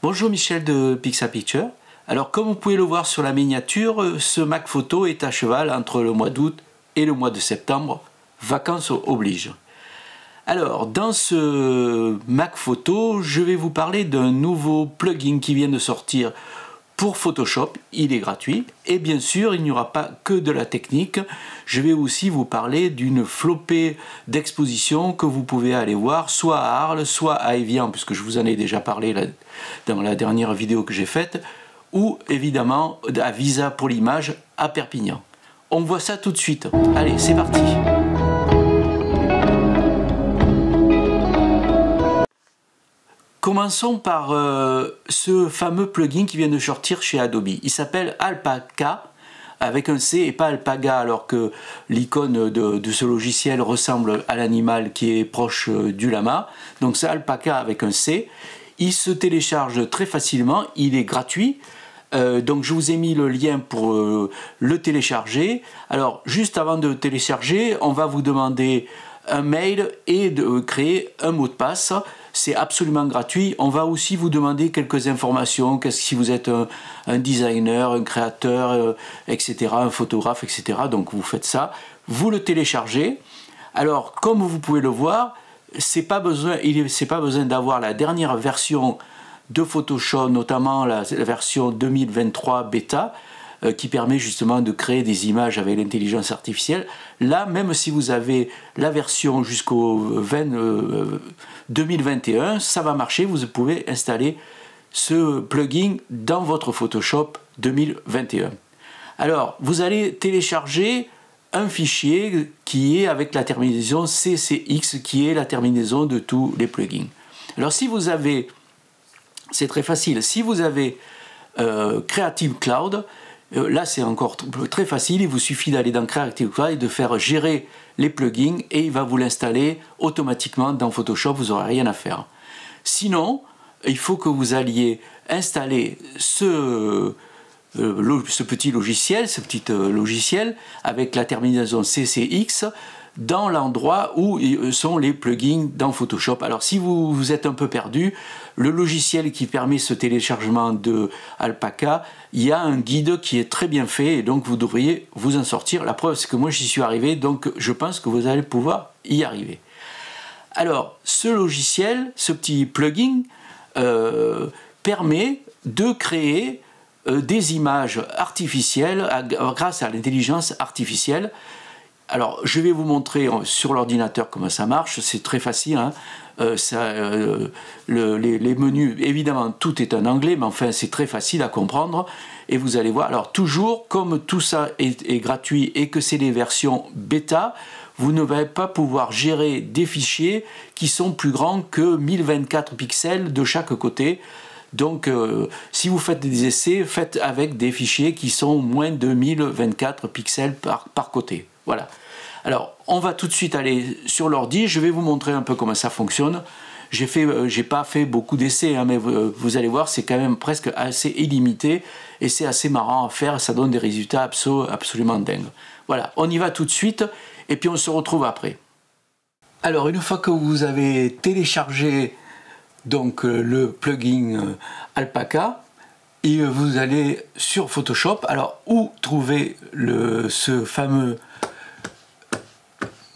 Bonjour, Michel de Pixapicture. Alors comme vous pouvez le voir sur la miniature, ce Mac Photo est à cheval entre le mois d'août et le mois de septembre, vacances oblige. Alors dans ce Mac Photo, je vais vous parler d'un nouveau plugin qui vient de sortir pour Photoshop. Il est gratuit et bien sûr il n'y aura pas que de la technique. Je vais aussi vous parler d'une flopée d'expositions que vous pouvez aller voir soit à Arles, soit à Évian, puisque je vous en ai déjà parlé dans la dernière vidéo que j'ai faite, ou évidemment à Visa pour l'image à Perpignan. On voit ça tout de suite. Allez, c'est parti. Commençons par ce fameux plugin qui vient de sortir chez Adobe. Il s'appelle Alpaca avec un C et pas Alpaga, alors que l'icône de ce logiciel ressemble à l'animal qui est proche du lama. Donc c'est Alpaca avec un C. Il se télécharge très facilement, il est gratuit. Donc je vous ai mis le lien pour le télécharger. Alors juste avant de télécharger, on va vous demander un mail et de créer un mot de passe. C'est absolument gratuit. On va aussi vous demander quelques informations, si vous êtes un designer, un créateur, etc., un photographe, etc. Donc vous faites ça, vous le téléchargez. Alors comme vous pouvez le voir, c'est pas besoin d'avoir la dernière version de Photoshop, notamment la version 2023 bêta, qui permet justement de créer des images avec l'intelligence artificielle. Là, même si vous avez la version jusqu'au 2021, ça va marcher, vous pouvez installer ce plugin dans votre Photoshop 2021. Alors, vous allez télécharger un fichier qui est avec la terminaison CCX, qui est la terminaison de tous les plugins. Alors, si vous avez, c'est très facile, si vous avez Creative Cloud, là c'est encore très facile, il vous suffit d'aller dans Creative Cloud et de faire gérer les plugins et il va vous l'installer automatiquement dans Photoshop, vous n'aurez rien à faire. Sinon, il faut que vous alliez installer ce petit logiciel avec la terminaison CCX dans l'endroit où sont les plugins dans Photoshop. Alors si vous êtes un peu perdu, le logiciel qui permet ce téléchargement de Alpaca, il y a un guide qui est très bien fait et donc vous devriez vous en sortir. La preuve c'est que moi j'y suis arrivé, donc je pense que vous allez pouvoir y arriver. Alors ce logiciel, ce petit plugin permet de créer des images artificielles grâce à l'intelligence artificielle. Alors, je vais vous montrer sur l'ordinateur comment ça marche, c'est très facile. Hein. Les menus, évidemment, tout est en anglais, mais enfin, c'est très facile à comprendre. Et vous allez voir, alors toujours, comme tout ça est gratuit et que c'est les versions bêta, vous ne allez pas pouvoir gérer des fichiers qui sont plus grands que 1024 pixels de chaque côté. Donc, si vous faites des essais, faites avec des fichiers qui sont moins de 1024 pixels par côté. Voilà. Alors, on va tout de suite aller sur l'ordi. Je vais vous montrer un peu comment ça fonctionne. J'ai pas fait beaucoup d'essais, hein, mais vous allez voir, c'est quand même presque assez illimité et c'est assez marrant à faire. Ça donne des résultats absolument dingues. Voilà, on y va tout de suite et puis on se retrouve après. Alors, une fois que vous avez téléchargé donc le plugin Alpaca, et vous allez sur Photoshop. Alors, où trouver ce fameux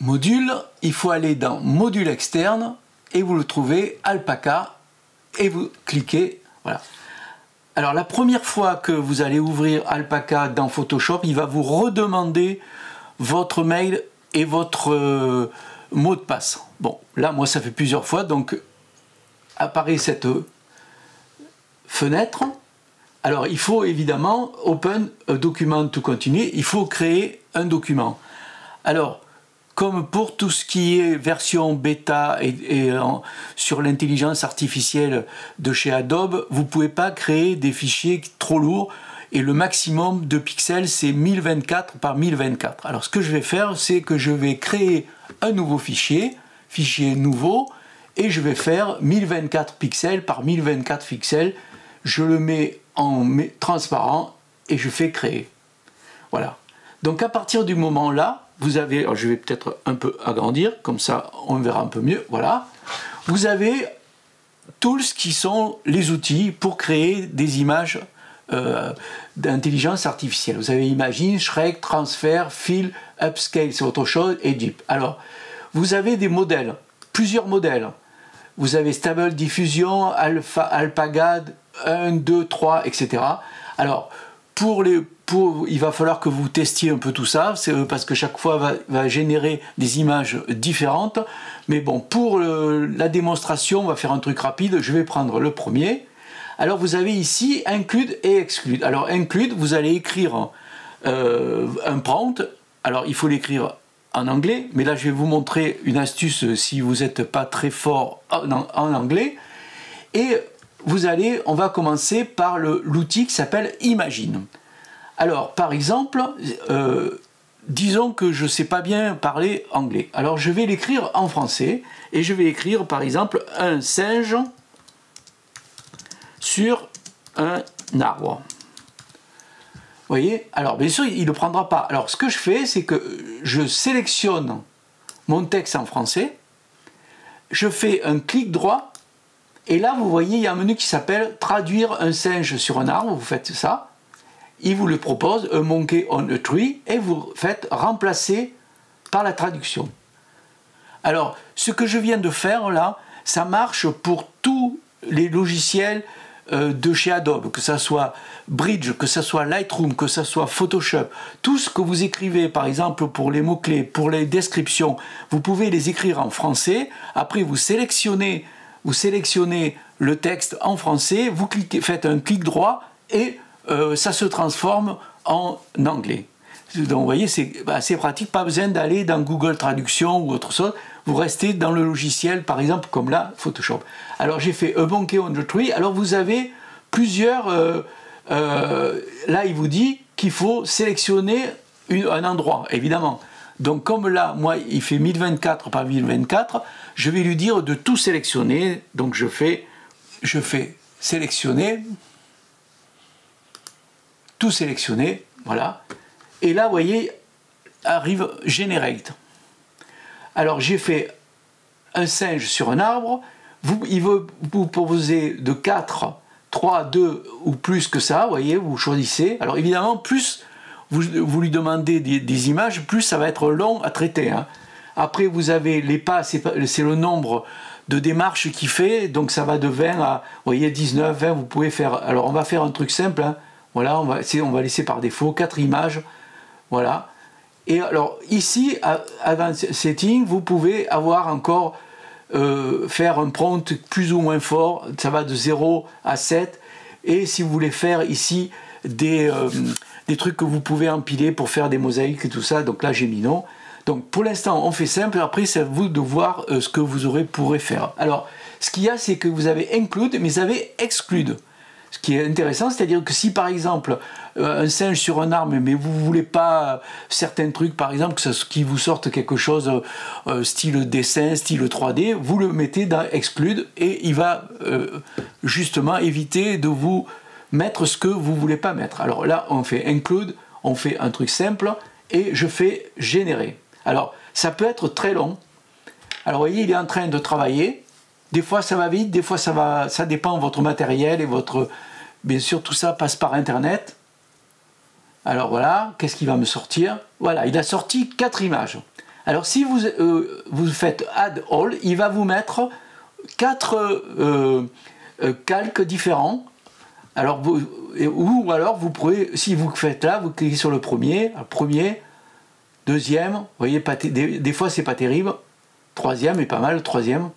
module? Il faut aller dans module externe et vous le trouvez Alpaca et vous cliquez. Voilà. Alors, la première fois que vous allez ouvrir Alpaca dans Photoshop, il va vous redemander votre mail et votre mot de passe. Bon, là, moi, ça fait plusieurs fois, donc apparaît cette fenêtre. Alors, il faut évidemment Open a Document to Continue, il faut créer un document. Alors, comme pour tout ce qui est version bêta sur l'intelligence artificielle de chez Adobe, vous ne pouvez pas créer des fichiers trop lourds et le maximum de pixels c'est 1024 par 1024. Alors, ce que je vais faire, c'est que je vais créer un nouveau fichier nouveau, et je vais faire 1024 pixels par 1024 pixels. Je le mets en transparent et je fais créer. Voilà. Donc à partir du moment là, vous avez, alors je vais peut-être un peu agrandir, comme ça on verra un peu mieux. Voilà. Vous avez tools qui sont les outils pour créer des images d'intelligence artificielle. Vous avez Imagine, Shrek, Transfer, Fill, Upscale, c'est autre chose, et Deep. Alors, vous avez des modèles, plusieurs modèles. Vous avez Stable Diffusion, AlphaGAD, 1, 2, 3, etc. Alors, il va falloir que vous testiez un peu tout ça, parce que chaque fois va générer des images différentes. Mais bon, pour la démonstration, on va faire un truc rapide. Je vais prendre le premier. Alors, vous avez ici Include et Exclude. Alors, Include, vous allez écrire un prompt. Alors, il faut l'écrire en anglais, mais là, je vais vous montrer une astuce si vous n'êtes pas très fort en anglais. Et on va commencer par l'outil qui s'appelle Imagine. Alors, par exemple, disons que je ne sais pas bien parler anglais. Alors, je vais l'écrire en français et je vais écrire, par exemple, un singe sur un arbre. Vous voyez? Alors, bien sûr, il ne le prendra pas. Alors, ce que je fais, c'est que je sélectionne mon texte en français, je fais un clic droit, et là, vous voyez, il y a un menu qui s'appelle « Traduire un singe sur un arbre ». Vous faites ça. Il vous le propose, « A monkey on a tree », et vous faites « Remplacer par la traduction ». Alors, ce que je viens de faire là, ça marche pour tous les logiciels de chez Adobe, que ce soit Bridge, que ce soit Lightroom, que ce soit Photoshop. Tout ce que vous écrivez, par exemple, pour les mots-clés, pour les descriptions, vous pouvez les écrire en français. Après, vous sélectionnez le texte en français, vous faites un clic droit et ça se transforme en anglais. Donc vous voyez, c'est assez pratique, pas besoin d'aller dans Google Traduction ou autre chose, vous restez dans le logiciel, par exemple, comme là, Photoshop. Alors j'ai fait A Monkey on the Tree, alors vous avez plusieurs... là, il vous dit qu'il faut sélectionner un endroit, évidemment. Donc comme là, moi, il fait 1024 par 1024, je vais lui dire de tout sélectionner, donc je fais sélectionner, tout sélectionner, voilà. Et là, vous voyez, arrive Generate. Alors, j'ai fait un singe sur un arbre. Il veut vous proposer de 4, 3, 2 ou plus que ça. Vous voyez, vous choisissez. Alors, évidemment, plus vous lui demandez des images, plus ça va être long à traiter. Hein. Après, vous avez les pas, c'est le nombre de démarches qu'il fait. Donc, ça va de 20 à, vous voyez, 19, 20. Vous pouvez faire... Alors, on va faire un truc simple. Hein. Voilà, on va laisser par défaut 4 images. Voilà. Et alors ici, à Advanced Setting, vous pouvez avoir encore faire un prompt plus ou moins fort. Ça va de 0 à 7. Et si vous voulez faire ici des trucs que vous pouvez empiler pour faire des mosaïques et tout ça, donc là j'ai mis non. Donc pour l'instant on fait simple, après c'est à vous de voir ce que vous pourrez faire. Alors ce qu'il y a, c'est que vous avez Include, mais vous avez Exclude. Ce qui est intéressant, c'est-à-dire que si par exemple un singe sur un arbre, mais vous ne voulez pas certains trucs, par exemple, qui vous sortent quelque chose style dessin, style 3D, vous le mettez dans Exclude et il va justement éviter de vous mettre ce que vous ne voulez pas mettre. Alors là, on fait Include, on fait un truc simple et je fais Générer. Alors, ça peut être très long. Alors, vous voyez, il est en train de travailler. Des fois ça va vite, des fois ça dépend de votre matériel et bien sûr tout ça passe par internet. Alors voilà, qu'est-ce qu'il va me sortir? Voilà, il a sorti 4 images. Alors si vous faites Add All, il va vous mettre 4 calques différents. Alors ou alors vous pourrez, si vous faites là, vous cliquez sur le premier, deuxième, vous voyez, des fois c'est pas terrible, troisième est pas mal, le troisième.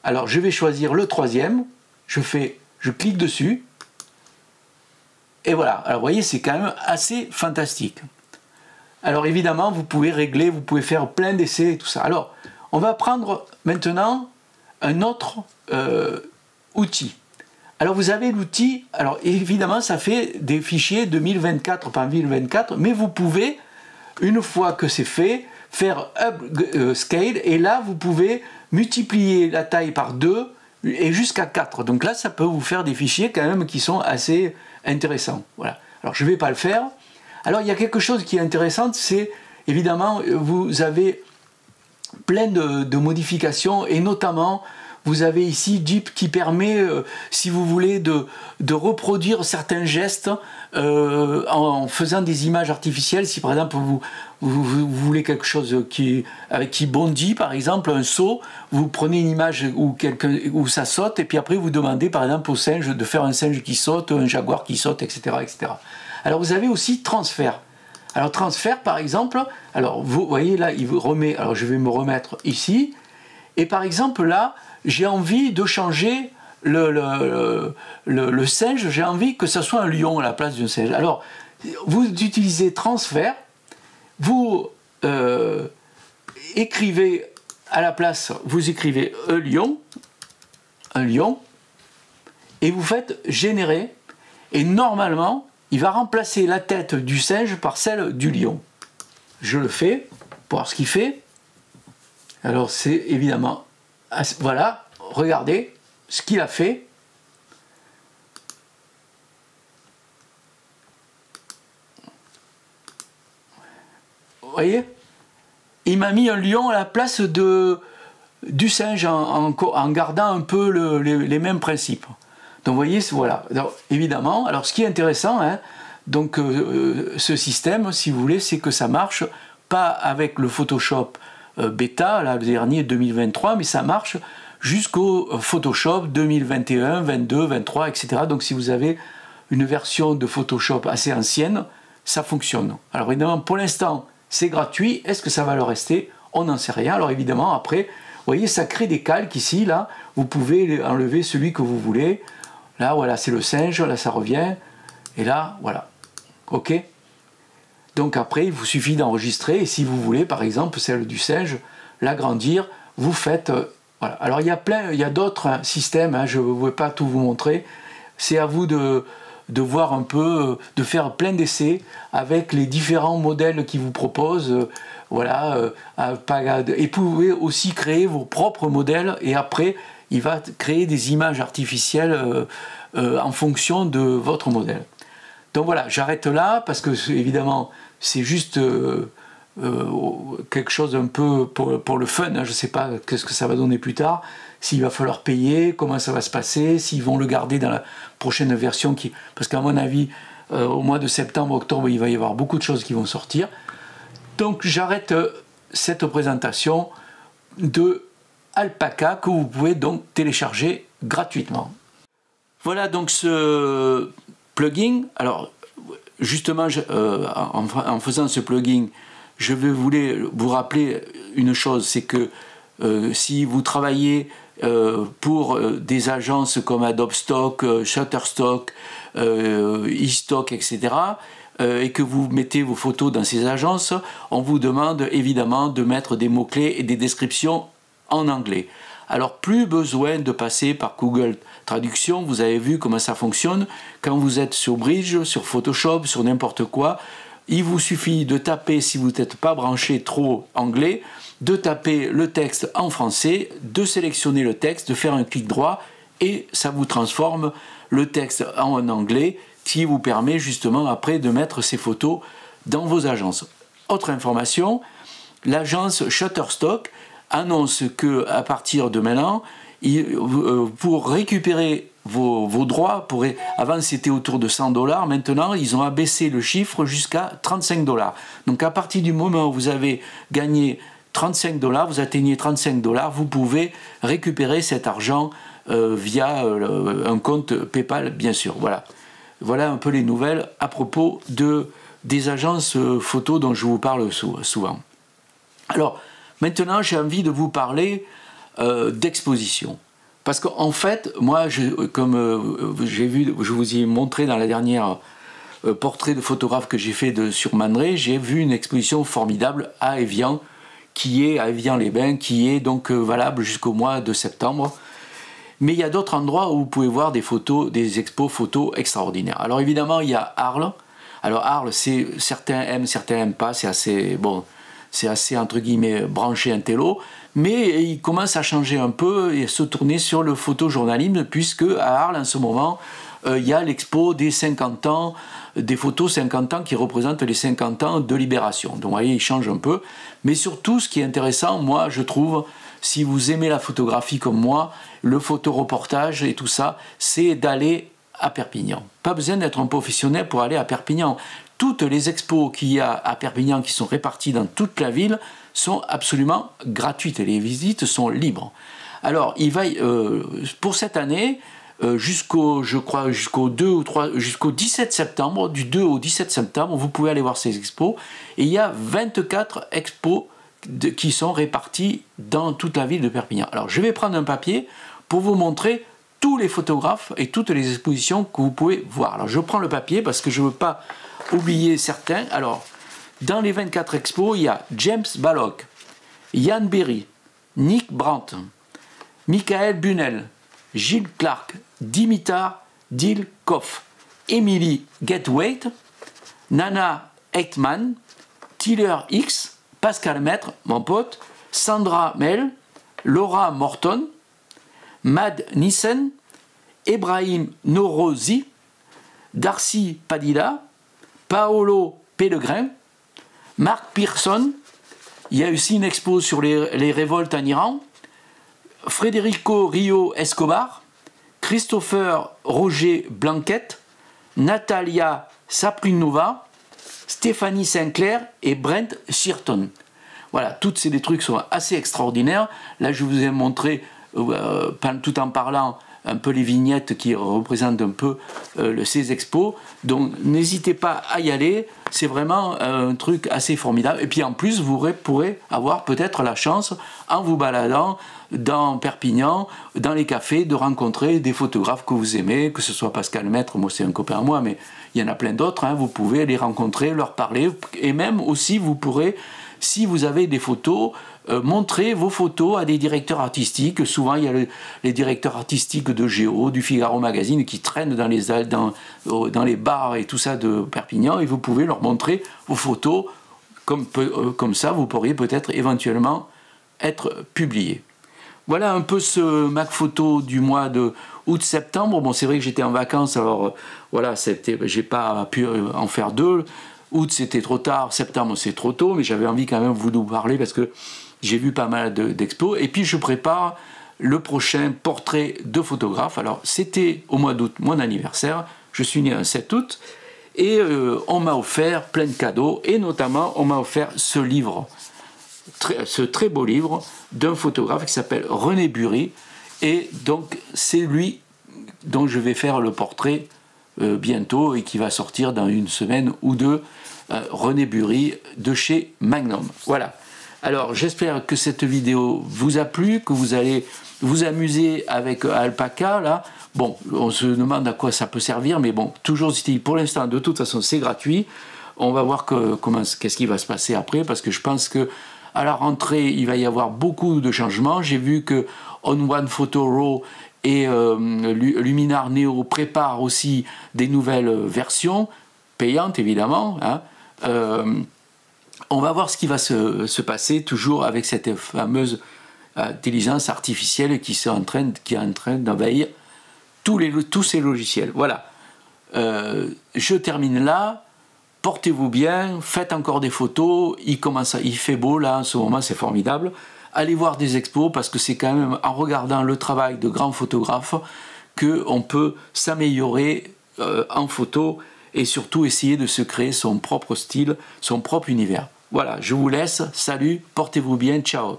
Alors je vais choisir le troisième, je clique dessus, et voilà. Alors vous voyez, c'est quand même assez fantastique. Alors évidemment, vous pouvez régler, vous pouvez faire plein d'essais et tout ça. Alors, on va prendre maintenant un autre outil. Alors vous avez l'outil, alors évidemment ça fait des fichiers de 1024 par 1024, mais vous pouvez, une fois que c'est fait, faire upscale, et là vous pouvez multiplier la taille par 2 et jusqu'à 4. Donc là, ça peut vous faire des fichiers quand même qui sont assez intéressants. Voilà. Alors je ne vais pas le faire. Alors il y a quelque chose qui est intéressant, c'est évidemment, vous avez plein de modifications, et notamment, vous avez ici Jeep qui permet, si vous voulez, de reproduire certains gestes en faisant des images artificielles. Si par exemple vous voulez quelque chose qui bondit, par exemple un saut, vous prenez une image où ça saute et puis après vous demandez par exemple au singe de faire un singe qui saute, un jaguar qui saute, etc., etc. Alors vous avez aussi transfert. Alors transfert par exemple, alors vous voyez là il vous remet, alors je vais me remettre ici et par exemple là j'ai envie de changer le singe, j'ai envie que ce soit un lion à la place d'un singe. Alors vous utilisez transfert, vous écrivez à la place, vous écrivez un lion et vous faites générer et normalement il va remplacer la tête du singe par celle du lion. Je le fais pour voir ce qu'il fait. Alors c'est évidemment, voilà, regardez ce qu'il a fait. Vous voyez? Il m'a mis un lion à la place du singe en gardant un peu les mêmes principes. Donc vous voyez, voilà. Alors, évidemment, alors ce qui est intéressant, hein, donc ce système, si vous voulez, c'est que ça marche pas avec le Photoshop bêta, là, le dernier 2023, mais ça marche jusqu'au Photoshop 2021, 22, 23, etc. Donc si vous avez une version de Photoshop assez ancienne, ça fonctionne. Alors évidemment, pour l'instant, c'est gratuit. Est-ce que ça va le rester? On n'en sait rien. Alors évidemment, après, vous voyez, ça crée des calques ici, là. Vous pouvez enlever celui que vous voulez. Là, voilà, c'est le singe, là, ça revient. Et là, voilà. OK? Donc après, il vous suffit d'enregistrer. Et si vous voulez, par exemple, celle du singe, l'agrandir, vous faites... voilà. Alors, il y a d'autres systèmes, hein, je ne vais pas tout vous montrer. C'est à vous de voir un peu, de faire plein d'essais avec les différents modèles qu'ils vous proposent. Voilà. Et vous pouvez aussi créer vos propres modèles. Et après... il va créer des images artificielles en fonction de votre modèle. Donc voilà, j'arrête là parce que évidemment c'est juste quelque chose un peu pour le fun, hein. Je ne sais pas qu'est-ce que ça va donner plus tard, s'il va falloir payer, comment ça va se passer, s'ils vont le garder dans la prochaine version, parce qu'à mon avis, au mois de septembre, octobre, il va y avoir beaucoup de choses qui vont sortir. Donc j'arrête cette présentation de Alpaca que vous pouvez donc télécharger gratuitement. Voilà donc ce plugin. Alors justement, en faisant ce plugin, je voulais vous rappeler une chose, c'est que si vous travaillez pour des agences comme Adobe Stock, Shutterstock, eStock, etc., et que vous mettez vos photos dans ces agences, on vous demande évidemment de mettre des mots-clés et des descriptions en anglais. Alors plus besoin de passer par Google Traduction, vous avez vu comment ça fonctionne. Quand vous êtes sur Bridge, sur Photoshop, sur n'importe quoi, il vous suffit de taper, si vous n'êtes pas branché trop anglais, de taper le texte en français, de sélectionner le texte, de faire un clic droit et ça vous transforme le texte en anglais qui vous permet justement après de mettre ces photos dans vos agences. Autre information, l'agence Shutterstock annonce que à partir de maintenant, pour récupérer vos droits, avant c'était autour de 100 $, maintenant ils ont abaissé le chiffre jusqu'à 35 $. Donc à partir du moment où vous avez gagné 35 $, vous atteignez 35 $, vous pouvez récupérer cet argent via un compte PayPal, bien sûr. Voilà. Voilà un peu les nouvelles à propos des agences photo dont je vous parle souvent. Alors, maintenant, j'ai envie de vous parler d'exposition. Parce qu'en fait, moi, comme je vous ai montré dans la dernière portrait de photographe que j'ai fait sur Man Ray, j'ai vu une exposition formidable à Évian, à Évian-les-Bains, qui est donc valable jusqu'au mois de septembre. Mais il y a d'autres endroits où vous pouvez voir des photos, des expos photos extraordinaires. Alors évidemment, il y a Arles. Alors Arles, certains aiment, certains n'aiment pas, c'est assez, bon, c'est assez entre guillemets branché intello, mais il commence à changer un peu et se tourner sur le photojournalisme, puisque à Arles en ce moment, il y a l'expo des 50 ans, des photos 50 ans qui représentent les 50 ans de Libération. Donc vous voyez, il change un peu. Mais surtout, ce qui est intéressant, moi je trouve, si vous aimez la photographie comme moi, le photoreportage et tout ça, c'est d'aller à Perpignan. Pas besoin d'être un professionnel pour aller à Perpignan. Toutes les expos qu'il y a à Perpignan, qui sont réparties dans toute la ville, sont absolument gratuites et les visites sont libres. Alors, pour cette année, jusqu'au 17 septembre, du 2 au 17 septembre, vous pouvez aller voir ces expos. Et il y a 24 expos qui sont répartis dans toute la ville de Perpignan. Alors, je vais prendre un papier pour vous montrer tous les photographes et toutes les expositions que vous pouvez voir. Alors, je prends le papier parce que je ne veux pas oublier certains. Alors, dans les 24 expos, il y a James Ballock, Ian Berry, Nick Brandt, Michael Bunel, Gilles Clark, Dimitar Dilkov, Emily Gatwaite, Nana Eitman, Tiller X, Pascal Maître, mon pote, Sandra Mel, Laura Morton, Mad Nissen, Ebrahim Norozi, Darcy Padilla, Paolo Pellegrin, Mark Pearson. Il y a aussi une expo sur les révoltes en Iran. Federico Rio Escobar, Christopher Roger Blanquette, Natalia Saprinova, Stéphanie Sinclair et Brent Shirton. Voilà, toutes ces trucs sont assez extraordinaires. Là, je vous ai montré, tout en parlant, un peu les vignettes qui représentent un peu ces expos. Donc, n'hésitez pas à y aller. C'est vraiment un truc assez formidable. Et puis, en plus, vous pourrez avoir peut-être la chance, en vous baladant dans Perpignan, dans les cafés, de rencontrer des photographes que vous aimez, que ce soit Pascal Maître, moi c'est un copain à moi, mais il y en a plein d'autres, hein. Vous pouvez les rencontrer, leur parler, et même aussi vous pourrez, si vous avez des photos, montrer vos photos à des directeurs artistiques. Souvent il y a les directeurs artistiques de Géo, du Figaro Magazine, qui traînent dans les bars et tout ça de Perpignan, et vous pouvez leur montrer vos photos, comme ça vous pourriez peut-être éventuellement être publié. Voilà un peu ce Mac Photo du mois de août-septembre. Bon, c'est vrai que j'étais en vacances, alors voilà, j'ai pas pu en faire deux. Août, c'était trop tard, septembre, c'est trop tôt, mais j'avais envie quand même de vous parler parce que j'ai vu pas mal d'expos. Et puis, je prépare le prochain portrait de photographe. Alors, c'était au mois d'août, mon anniversaire. Je suis né un 7 août. Et on m'a offert plein de cadeaux. Et notamment, on m'a offert ce livre. Ce très beau livre d'un photographe qui s'appelle René Bury, et donc c'est lui dont je vais faire le portrait bientôt et qui va sortir dans une semaine ou deux, René Bury de chez Magnum. Voilà, alors j'espère que cette vidéo vous a plu, que vous allez vous amuser avec Alpaca là. Bon, on se demande à quoi ça peut servir, mais bon, toujours utile. Pour l'instant, de toute façon, c'est gratuit. On va voir qu'est-ce qui va se passer après, parce que je pense que à la rentrée, il va y avoir beaucoup de changements. J'ai vu que On One Photo Raw et Luminar Neo préparent aussi des nouvelles versions, payantes évidemment. Hein. On va voir ce qui va se passer, toujours avec cette fameuse intelligence artificielle qui est en train d'envahir tous ces logiciels. Voilà. Je termine là. Portez-vous bien, faites encore des photos, il fait beau là en ce moment, c'est formidable. Allez voir des expos parce que c'est quand même en regardant le travail de grands photographes qu'on peut s'améliorer en photo et surtout essayer de se créer son propre style, son propre univers. Voilà, je vous laisse, salut, portez-vous bien, ciao.